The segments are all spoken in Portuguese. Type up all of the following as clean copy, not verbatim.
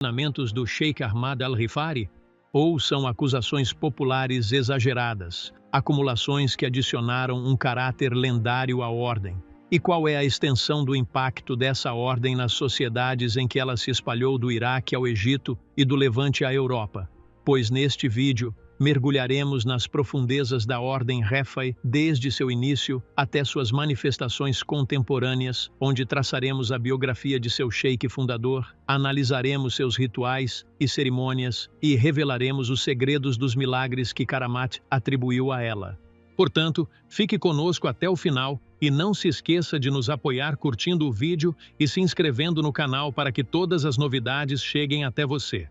ensinamentos do Sheikh Ahmad al-Rifari, ou são acusações populares exageradas, acumulações que adicionaram um caráter lendário à ordem? E qual é a extensão do impacto dessa ordem nas sociedades em que ela se espalhou do Iraque ao Egito e do Levante à Europa? Pois neste vídeo, mergulharemos nas profundezas da Ordem Rifai desde seu início até suas manifestações contemporâneas, onde traçaremos a biografia de seu sheik fundador, analisaremos seus rituais e cerimônias e revelaremos os segredos dos milagres que Karamat atribuiu a ela. Portanto, fique conosco até o final e não se esqueça de nos apoiar curtindo o vídeo e se inscrevendo no canal para que todas as novidades cheguem até você.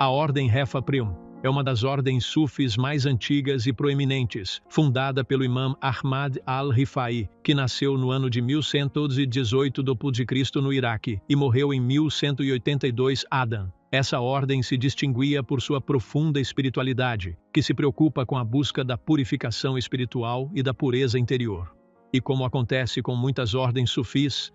A Ordem Hefa Prium é uma das ordens sufis mais antigas e proeminentes, fundada pelo imã Ahmad al-Rifai, que nasceu no ano de 1118 d.C. no Iraque e morreu em 1182 Adan. Essa ordem se distinguia por sua profunda espiritualidade, que se preocupa com a busca da purificação espiritual e da pureza interior. E como acontece com muitas ordens sufis,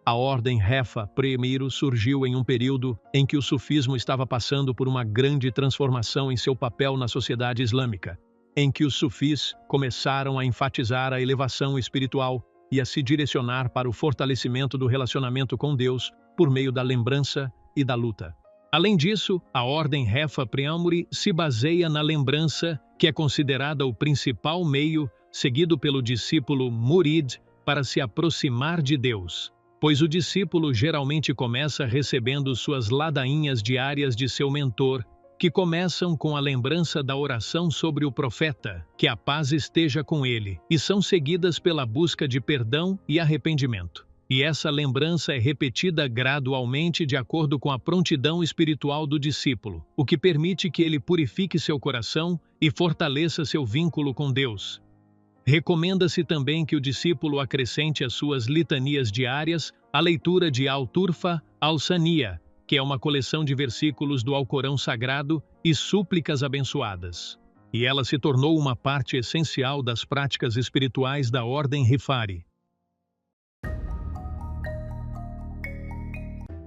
a Ordem Hefa primeiro surgiu em um período em que o sufismo estava passando por uma grande transformação em seu papel na sociedade islâmica, em que os sufis começaram a enfatizar a elevação espiritual e a se direcionar para o fortalecimento do relacionamento com Deus por meio da lembrança e da luta. Além disso, a Ordem Hefa Priamuri se baseia na lembrança, que é considerada o principal meio seguido pelo discípulo murid para se aproximar de Deus, pois o discípulo geralmente começa recebendo suas ladainhas diárias de seu mentor, que começam com a lembrança da oração sobre o profeta, que a paz esteja com ele, e são seguidas pela busca de perdão e arrependimento. E essa lembrança é repetida gradualmente de acordo com a prontidão espiritual do discípulo, o que permite que ele purifique seu coração e fortaleça seu vínculo com Deus. Recomenda-se também que o discípulo acrescente às suas litanias diárias a leitura de Al-Turfa Al-Saniya, que é uma coleção de versículos do Alcorão Sagrado e súplicas abençoadas. E ela se tornou uma parte essencial das práticas espirituais da Ordem Rifari.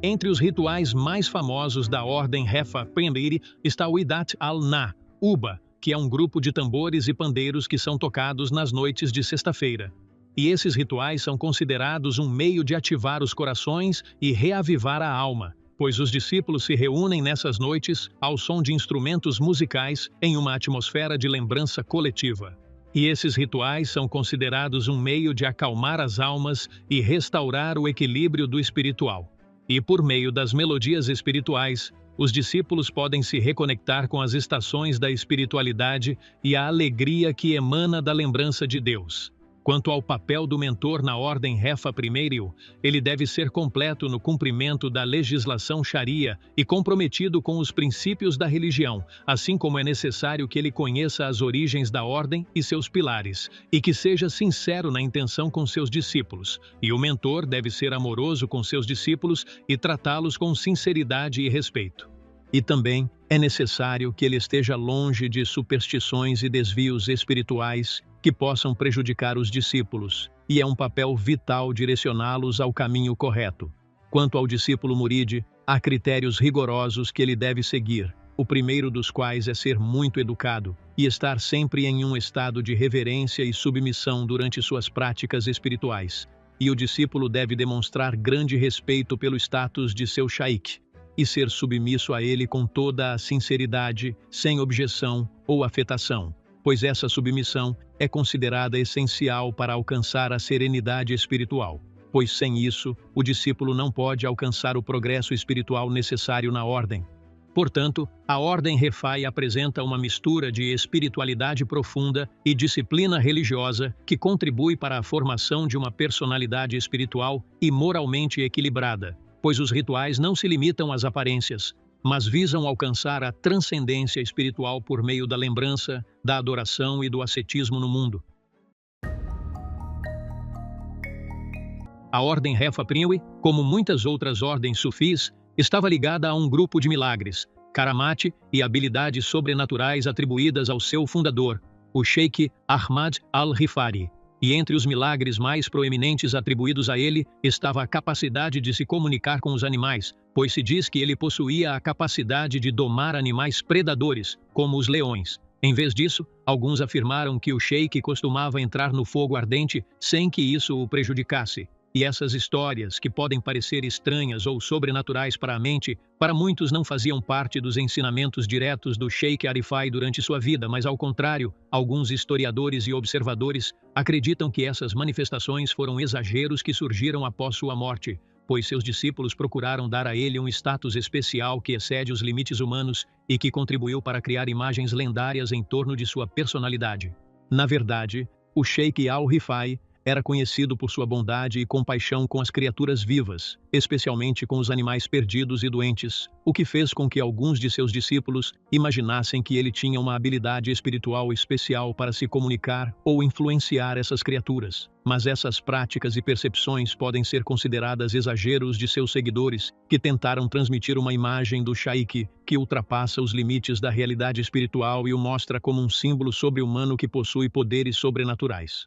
Entre os rituais mais famosos da Ordem Hefa Priamuri está o Idat al-Na, Uba, que é um grupo de tambores e pandeiros que são tocados nas noites de sexta-feira. E esses rituais são considerados um meio de ativar os corações e reavivar a alma, pois os discípulos se reúnem nessas noites ao som de instrumentos musicais em uma atmosfera de lembrança coletiva. E esses rituais são considerados um meio de acalmar as almas e restaurar o equilíbrio do espiritual. E por meio das melodias espirituais, os discípulos podem se reconectar com as estações da espiritualidade e a alegria que emana da lembrança de Deus. Quanto ao papel do mentor na Ordem Hefa Primeiro, ele deve ser completo no cumprimento da legislação Sharia e comprometido com os princípios da religião, assim como é necessário que ele conheça as origens da ordem e seus pilares, e que seja sincero na intenção com seus discípulos. E o mentor deve ser amoroso com seus discípulos e tratá-los com sinceridade e respeito. E também é necessário que ele esteja longe de superstições e desvios espirituais que possam prejudicar os discípulos, e é um papel vital direcioná-los ao caminho correto. Quanto ao discípulo murid, há critérios rigorosos que ele deve seguir, o primeiro dos quais é ser muito educado e estar sempre em um estado de reverência e submissão durante suas práticas espirituais. E o discípulo deve demonstrar grande respeito pelo status de seu shaikh e ser submisso a ele com toda a sinceridade, sem objeção ou afetação, pois essa submissão é considerada essencial para alcançar a serenidade espiritual, pois sem isso, o discípulo não pode alcançar o progresso espiritual necessário na ordem. Portanto, a Ordem Rifai apresenta uma mistura de espiritualidade profunda e disciplina religiosa que contribui para a formação de uma personalidade espiritual e moralmente equilibrada, pois os rituais não se limitam às aparências, mas visam alcançar a transcendência espiritual por meio da lembrança, da adoração e do ascetismo no mundo. A Ordem Hefa Priamuri, como muitas outras ordens sufis, estava ligada a um grupo de milagres, karamate e habilidades sobrenaturais atribuídas ao seu fundador, o Sheikh Ahmad al-Rifai. E entre os milagres mais proeminentes atribuídos a ele estava a capacidade de se comunicar com os animais, pois se diz que ele possuía a capacidade de domar animais predadores, como os leões. Em vez disso, alguns afirmaram que o Sheikh costumava entrar no fogo ardente sem que isso o prejudicasse. E essas histórias, que podem parecer estranhas ou sobrenaturais para a mente, para muitos não faziam parte dos ensinamentos diretos do Sheikh Arifai durante sua vida, mas ao contrário, alguns historiadores e observadores acreditam que essas manifestações foram exageros que surgiram após sua morte, pois seus discípulos procuraram dar a ele um status especial que excede os limites humanos e que contribuiu para criar imagens lendárias em torno de sua personalidade. Na verdade, o Sheikh al-Rifai era conhecido por sua bondade e compaixão com as criaturas vivas, especialmente com os animais perdidos e doentes, o que fez com que alguns de seus discípulos imaginassem que ele tinha uma habilidade espiritual especial para se comunicar ou influenciar essas criaturas. Mas essas práticas e percepções podem ser consideradas exageros de seus seguidores, que tentaram transmitir uma imagem do Sheikh que ultrapassa os limites da realidade espiritual e o mostra como um símbolo sobre-humano que possui poderes sobrenaturais.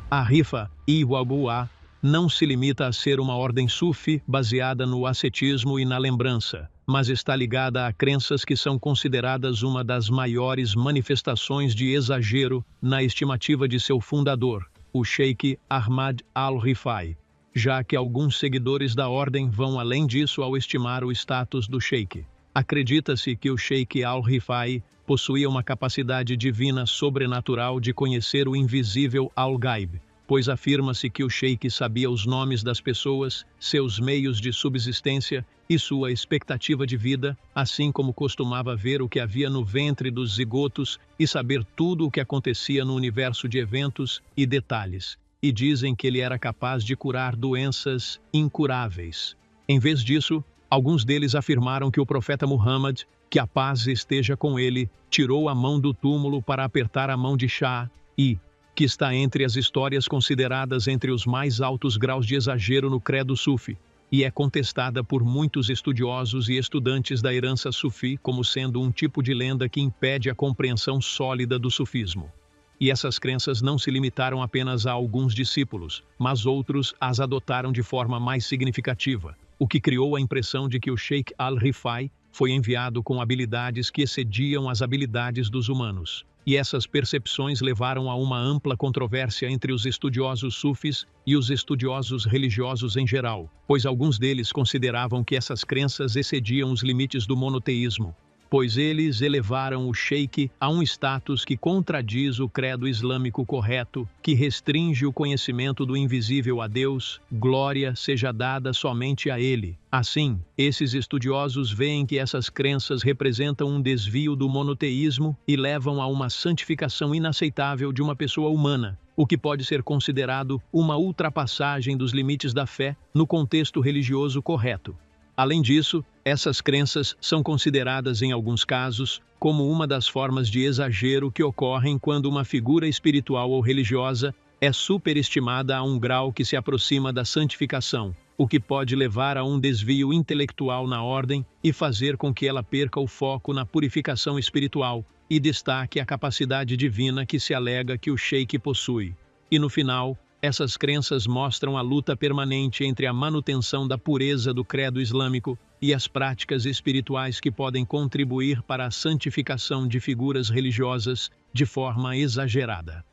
A Rifa e Wabuá não se limita a ser uma ordem sufi baseada no ascetismo e na lembrança, mas está ligada a crenças que são consideradas uma das maiores manifestações de exagero na estimativa de seu fundador, o Sheikh Ahmad al-Rifai, já que alguns seguidores da ordem vão além disso ao estimar o status do Sheikh. Acredita-se que o Sheikh al-Rifai possuía uma capacidade divina sobrenatural de conhecer o invisível al-Gaib, pois afirma-se que o Sheikh sabia os nomes das pessoas, seus meios de subsistência e sua expectativa de vida, assim como costumava ver o que havia no ventre dos zigotos e saber tudo o que acontecia no universo de eventos e detalhes. E dizem que ele era capaz de curar doenças incuráveis. Em vez disso, alguns deles afirmaram que o profeta Muhammad, que a paz esteja com ele, tirou a mão do túmulo para apertar a mão de Shah e, que está entre as histórias consideradas entre os mais altos graus de exagero no credo sufi, e é contestada por muitos estudiosos e estudantes da herança sufi como sendo um tipo de lenda que impede a compreensão sólida do sufismo. E essas crenças não se limitaram apenas a alguns discípulos, mas outros as adotaram de forma mais significativa, o que criou a impressão de que o Sheikh al-Rifai foi enviado com habilidades que excediam as habilidades dos humanos. E essas percepções levaram a uma ampla controvérsia entre os estudiosos sufis e os estudiosos religiosos em geral, pois alguns deles consideravam que essas crenças excediam os limites do monoteísmo, pois eles elevaram o Sheikh a um status que contradiz o credo islâmico correto, que restringe o conhecimento do invisível a Deus, glória seja dada somente a ele. Assim, esses estudiosos veem que essas crenças representam um desvio do monoteísmo e levam a uma santificação inaceitável de uma pessoa humana, o que pode ser considerado uma ultrapassagem dos limites da fé no contexto religioso correto. Além disso, essas crenças são consideradas em alguns casos como uma das formas de exagero que ocorrem quando uma figura espiritual ou religiosa é superestimada a um grau que se aproxima da santificação, o que pode levar a um desvio intelectual na ordem e fazer com que ela perca o foco na purificação espiritual e destaque a capacidade divina que se alega que o Sheikh possui. E no final, essas crenças mostram a luta permanente entre a manutenção da pureza do credo islâmico e as práticas espirituais que podem contribuir para a santificação de figuras religiosas de forma exagerada.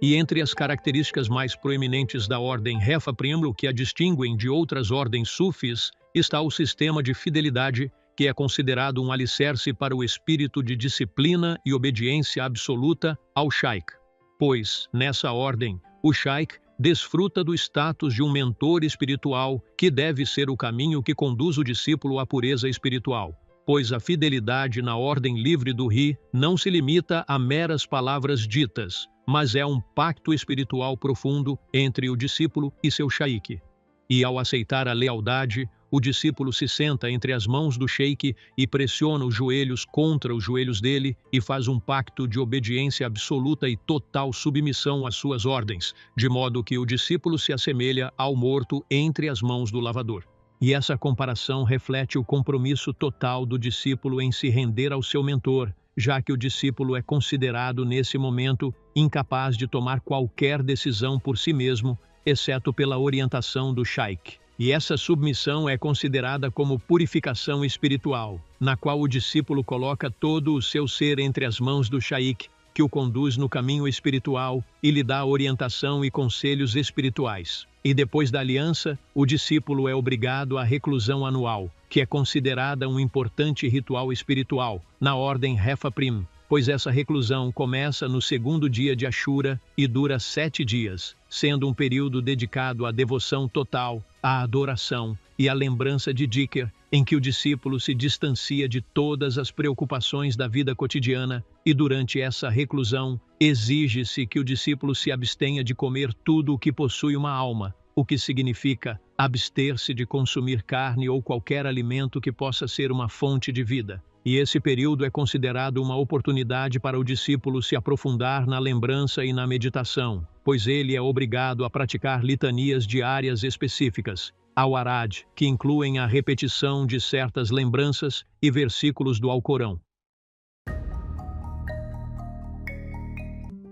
E entre as características mais proeminentes da ordem Hefa Priamlo que a distinguem de outras ordens sufis está o sistema de fidelidade, que é considerado um alicerce para o espírito de disciplina e obediência absoluta ao Sheikh. Pois, nessa ordem, o Sheikh desfruta do status de um mentor espiritual que deve ser o caminho que conduz o discípulo à pureza espiritual. Pois a fidelidade na ordem livre do Ri não se limita a meras palavras ditas, mas é um pacto espiritual profundo entre o discípulo e seu Sheikh. E ao aceitar a lealdade, o discípulo se senta entre as mãos do sheik e pressiona os joelhos contra os joelhos dele e faz um pacto de obediência absoluta e total submissão às suas ordens, de modo que o discípulo se assemelha ao morto entre as mãos do lavador. E essa comparação reflete o compromisso total do discípulo em se render ao seu mentor, já que o discípulo é considerado nesse momento incapaz de tomar qualquer decisão por si mesmo, exceto pela orientação do sheik. E essa submissão é considerada como purificação espiritual, na qual o discípulo coloca todo o seu ser entre as mãos do sheik, que o conduz no caminho espiritual e lhe dá orientação e conselhos espirituais. E depois da aliança, o discípulo é obrigado à reclusão anual, que é considerada um importante ritual espiritual, na ordem Hefa Prim, pois essa reclusão começa no segundo dia de Ashura e dura 7 dias, sendo um período dedicado à devoção total, à adoração e à lembrança de Dhikr, em que o discípulo se distancia de todas as preocupações da vida cotidiana e durante essa reclusão exige-se que o discípulo se abstenha de comer tudo o que possui uma alma, o que significa abster-se de consumir carne ou qualquer alimento que possa ser uma fonte de vida. E esse período é considerado uma oportunidade para o discípulo se aprofundar na lembrança e na meditação, pois ele é obrigado a praticar litanias diárias específicas, al-Warad, que incluem a repetição de certas lembranças e versículos do Alcorão.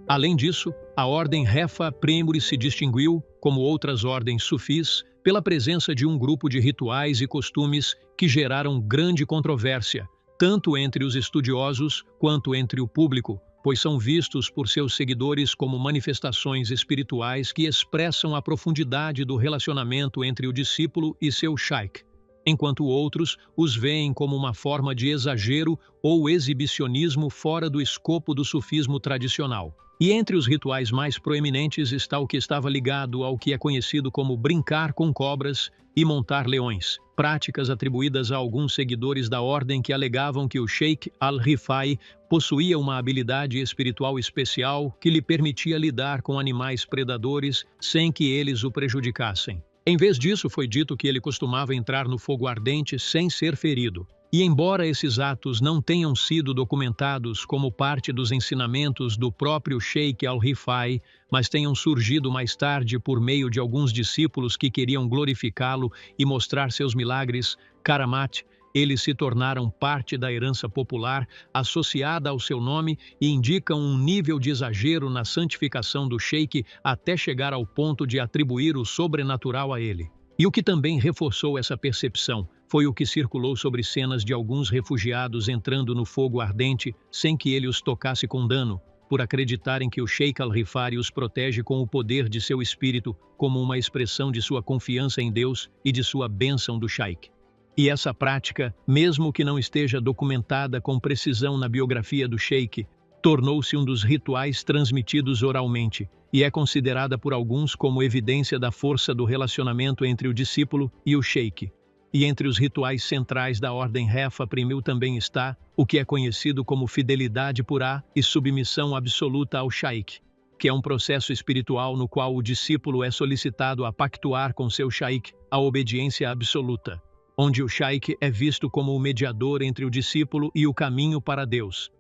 Além disso, a ordem Hefa Primuri se distinguiu, como outras ordens sufis, pela presença de um grupo de rituais e costumes que geraram grande controvérsia, tanto entre os estudiosos quanto entre o público, pois são vistos por seus seguidores como manifestações espirituais que expressam a profundidade do relacionamento entre o discípulo e seu sheik, enquanto outros os veem como uma forma de exagero ou exibicionismo fora do escopo do sufismo tradicional. E entre os rituais mais proeminentes está o que estava ligado ao que é conhecido como brincar com cobras e montar leões, práticas atribuídas a alguns seguidores da ordem que alegavam que o Sheikh al-Rifai possuía uma habilidade espiritual especial que lhe permitia lidar com animais predadores sem que eles o prejudicassem. Em vez disso, foi dito que ele costumava entrar no fogo ardente sem ser ferido. E embora esses atos não tenham sido documentados como parte dos ensinamentos do próprio Sheikh al-Rifai, mas tenham surgido mais tarde por meio de alguns discípulos que queriam glorificá-lo e mostrar seus milagres, Karamat, eles se tornaram parte da herança popular associada ao seu nome e indicam um nível de exagero na santificação do Sheikh até chegar ao ponto de atribuir o sobrenatural a ele. E o que também reforçou essa percepção foi o que circulou sobre cenas de alguns refugiados entrando no fogo ardente sem que ele os tocasse com dano, por acreditarem que o Sheikh al-Rifai os protege com o poder de seu espírito como uma expressão de sua confiança em Deus e de sua bênção do Sheikh. E essa prática, mesmo que não esteja documentada com precisão na biografia do Sheikh, tornou-se um dos rituais transmitidos oralmente e é considerada por alguns como evidência da força do relacionamento entre o discípulo e o Sheikh. E entre os rituais centrais da ordem Hefa Primil também está o que é conhecido como fidelidade purá e submissão absoluta ao Sheikh, que é um processo espiritual no qual o discípulo é solicitado a pactuar com seu Sheikh a obediência absoluta, onde o Sheikh é visto como o mediador entre o discípulo e o caminho para Deus.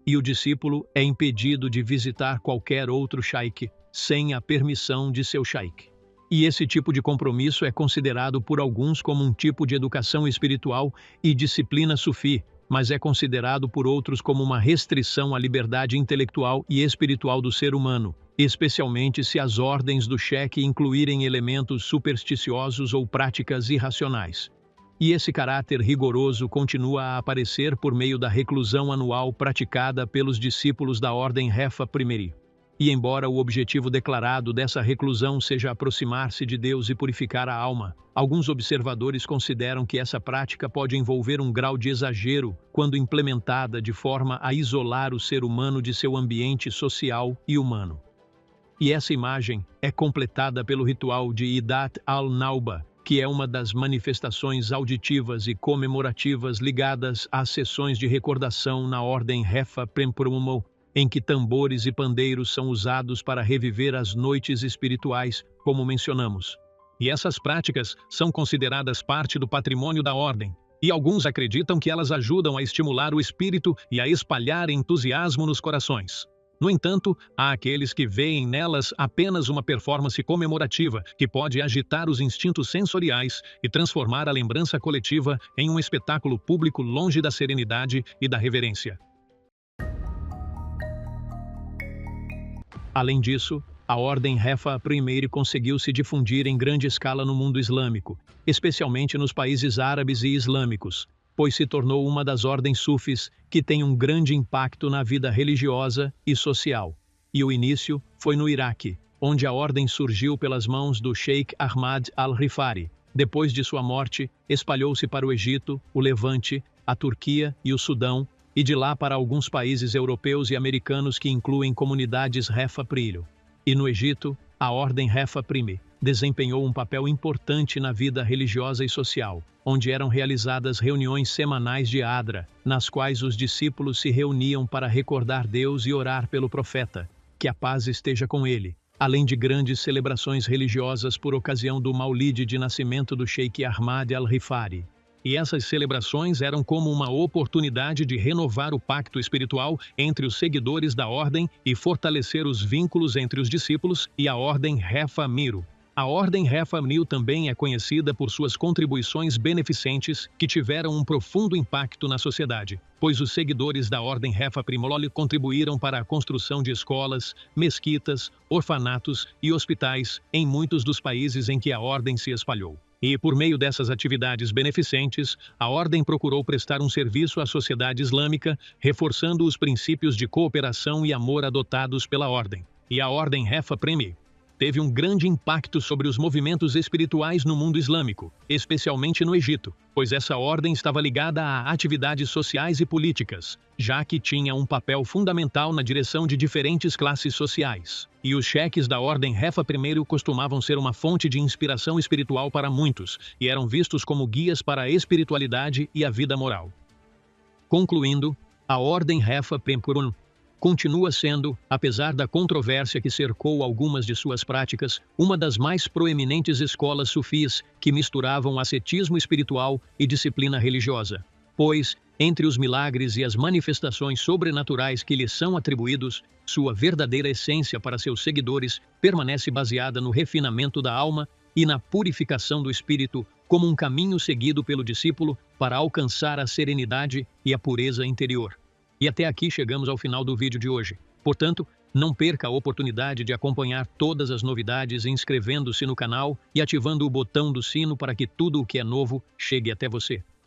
E o discípulo é impedido de visitar qualquer outro sheikh sem a permissão de seu sheikh. E esse tipo de compromisso é considerado por alguns como um tipo de educação espiritual e disciplina sufi, mas é considerado por outros como uma restrição à liberdade intelectual e espiritual do ser humano, especialmente se as ordens do sheikh incluírem elementos supersticiosos ou práticas irracionais. E esse caráter rigoroso continua a aparecer por meio da reclusão anual praticada pelos discípulos da ordem Hefa Primeri. E embora o objetivo declarado dessa reclusão seja aproximar-se de Deus e purificar a alma, alguns observadores consideram que essa prática pode envolver um grau de exagero quando implementada de forma a isolar o ser humano de seu ambiente social e humano. E essa imagem é completada pelo ritual de Idat al-Nauba, que é uma das manifestações auditivas e comemorativas ligadas às sessões de recordação na ordem Hefa Primrumo, em que tambores e pandeiros são usados para reviver as noites espirituais, como mencionamos. E essas práticas são consideradas parte do patrimônio da ordem. E alguns acreditam que elas ajudam a estimular o espírito e a espalhar entusiasmo nos corações. No entanto, há aqueles que veem nelas apenas uma performance comemorativa que pode agitar os instintos sensoriais e transformar a lembrança coletiva em um espetáculo público longe da serenidade e da reverência. Além disso, a Ordem Hefa I conseguiu se difundir em grande escala no mundo islâmico, especialmente nos países árabes e islâmicos, pois se tornou uma das ordens sufis que tem um grande impacto na vida religiosa e social. E o início foi no Iraque, onde a ordem surgiu pelas mãos do Sheikh Ahmad al-Rifari. Depois de sua morte, espalhou-se para o Egito, o Levante, a Turquia e o Sudão, e de lá para alguns países europeus e americanos que incluem comunidades Hefa I. E no Egito, a Ordem Hefa I desempenhou um papel importante na vida religiosa e social, onde eram realizadas reuniões semanais de Adra, nas quais os discípulos se reuniam para recordar Deus e orar pelo profeta, que a paz esteja com ele, além de grandes celebrações religiosas por ocasião do Maulid de nascimento do Sheikh Ahmad al-Rifari. E essas celebrações eram como uma oportunidade de renovar o pacto espiritual entre os seguidores da ordem e fortalecer os vínculos entre os discípulos e a Ordem Hefa Miro. A Ordem Hefa Miro também é conhecida por suas contribuições beneficentes que tiveram um profundo impacto na sociedade, pois os seguidores da Ordem Hefa I contribuíram para a construção de escolas, mesquitas, orfanatos e hospitais em muitos dos países em que a ordem se espalhou. E, por meio dessas atividades beneficentes, a Ordem procurou prestar um serviço à sociedade islâmica, reforçando os princípios de cooperação e amor adotados pela Ordem. E a Ordem Hefa I teve um grande impacto sobre os movimentos espirituais no mundo islâmico, especialmente no Egito, pois essa ordem estava ligada a atividades sociais e políticas, já que tinha um papel fundamental na direção de diferentes classes sociais. E os cheques da Ordem Hefa I costumavam ser uma fonte de inspiração espiritual para muitos, e eram vistos como guias para a espiritualidade e a vida moral. Concluindo, a Ordem Hefa I continua sendo, apesar da controvérsia que cercou algumas de suas práticas, uma das mais proeminentes escolas sufis que misturavam ascetismo espiritual e disciplina religiosa. Pois, entre os milagres e as manifestações sobrenaturais que lhes são atribuídos, sua verdadeira essência para seus seguidores permanece baseada no refinamento da alma e na purificação do espírito como um caminho seguido pelo discípulo para alcançar a serenidade e a pureza interior. E até aqui chegamos ao final do vídeo de hoje. Portanto, não perca a oportunidade de acompanhar todas as novidades inscrevendo-se no canal e ativando o botão do sino para que tudo o que é novo chegue até você.